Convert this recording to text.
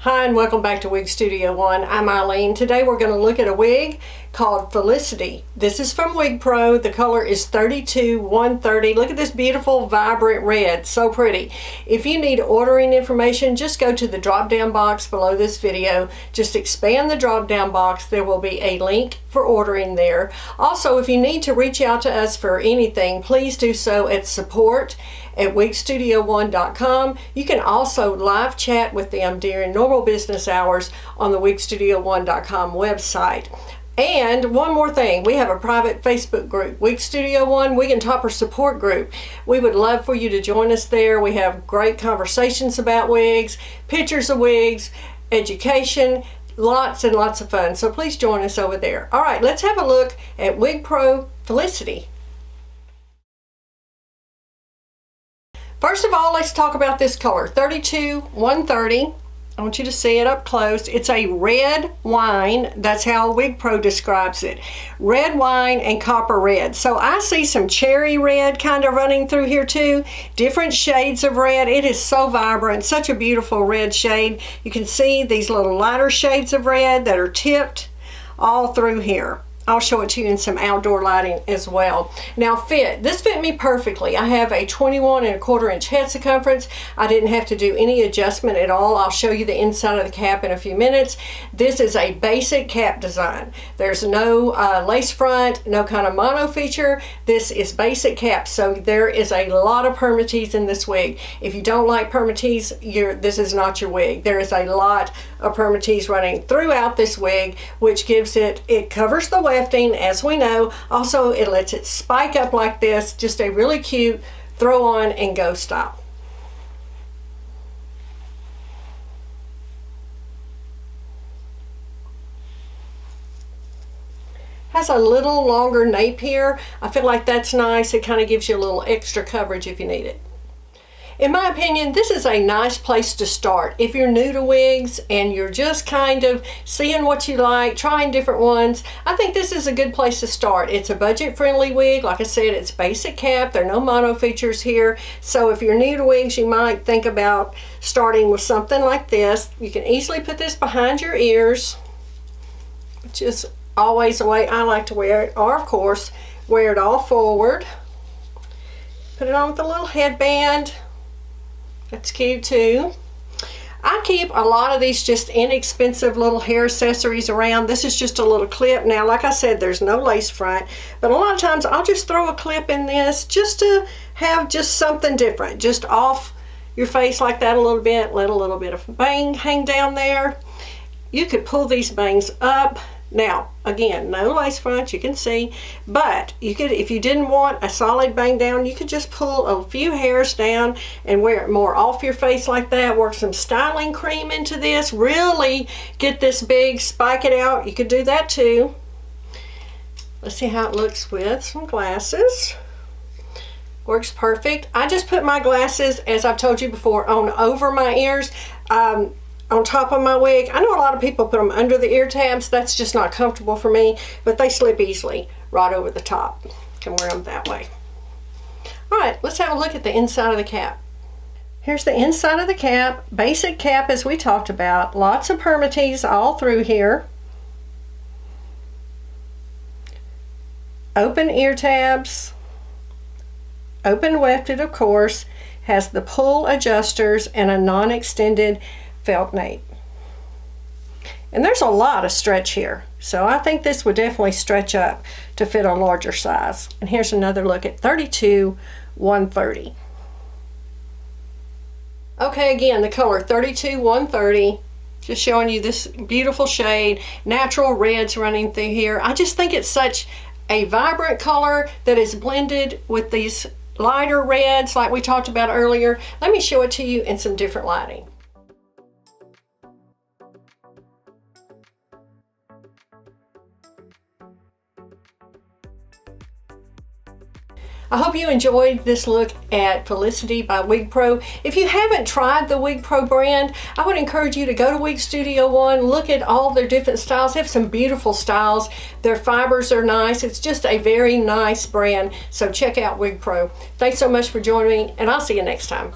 Hi and welcome back to Wig Studio One. I'm Eileen. Today we're going to look at a wig called Felicity. This is from Wig Pro. The color is 32-130. Look at this beautiful vibrant red. So pretty. If you need ordering information, just go to the drop down box below this video. Just expand the drop down box. There will be a link for ordering there. Also, if you need to reach out to us for anything, please do so at support@wigstudio1.com. You can also live chat with them during normal business hours on the wigstudio1.com website. And one more thing, we have a private Facebook group, Wig Studio One Wig and Topper Support Group. We would love for you to join us there. We have great conversations about wigs, pictures of wigs, education, lots and lots of fun. So please join us over there. All right, let's have a look at Wig Pro Felicity. First of all, let's talk about this color, 32-130. I want you to see it up close. It's a red wine. That's how Wig Pro describes it. Red wine and copper red. So I see some cherry red kind of running through here too. Different shades of red. It is so vibrant. Such a beautiful red shade. You can see these little lighter shades of red that are tipped all through here. I'll show it to you in some outdoor lighting as well. Now fit, this fit me perfectly. I have a 21¼ inch head circumference. I didn't have to do any adjustment at all. I'll show you the inside of the cap in a few minutes. This is a basic cap design. There's no lace front, no kind of mono feature. This is basic cap, so there is a lot of permatease in this wig. If you don't like permatease, this is not your wig. There is a lot of permatease running throughout this wig, which gives it covers the wefting, as we know. Also, it lets it spike up like this. Just a really cute throw on and go style. Has a little longer nape here. I feel like that's nice. It kind of gives you a little extra coverage if you need it. In my opinion, this is a nice place to start. If you're new to wigs and you're just kind of seeing what you like, trying different ones, I think this is a good place to start. It's a budget-friendly wig. Like I said, it's basic cap. There are no mono features here. So if you're new to wigs, you might think about starting with something like this. You can easily put this behind your ears, which is always the way I like to wear it. Or, of course, wear it all forward. Put it on with a little headband. That's cute too. I keep a lot of these just inexpensive little hair accessories around. This is just a little clip. Now, like I said, there's no lace front, but a lot of times I'll just throw a clip in this just to have just something different, just off your face like that a little bit. Let a little bit of bang hang down there. You could pull these bangs up. Now, again, no lace front, you can see, but you could, if you didn't want a solid bang down, you could just pull a few hairs down and wear it more off your face like that. Work some styling cream into this, really get this big, spike it out. You could do that too. Let's see how it looks with some glasses. Works perfect. I just put my glasses, as I've told you before, on over my ears. On top of my wig. I know a lot of people put them under the ear tabs. That's just not comfortable for me, but they slip easily right over the top. Can wear them that way. All right, let's have a look at the inside of the cap. Here's the inside of the cap. Basic cap, as we talked about. Lots of permatease all through here. Open ear tabs. Open wefted, of course. Has the pull adjusters and a non-extended felt nape. And there's a lot of stretch here, so I think this would definitely stretch up to fit a larger size. And here's another look at 32-130. Okay, again, the color 32-130, just showing you this beautiful shade, natural reds running through here. I just think it's such a vibrant color that is blended with these lighter reds like we talked about earlier. Let me show it to you in some different lighting. I hope you enjoyed this look at Felicity by Wig Pro. If you haven't tried the Wig Pro brand, I would encourage you to go to Wig Studio One, look at all their different styles. They have some beautiful styles. Their fibers are nice. It's just a very nice brand. So check out Wig Pro. Thanks so much for joining me, and I'll see you next time.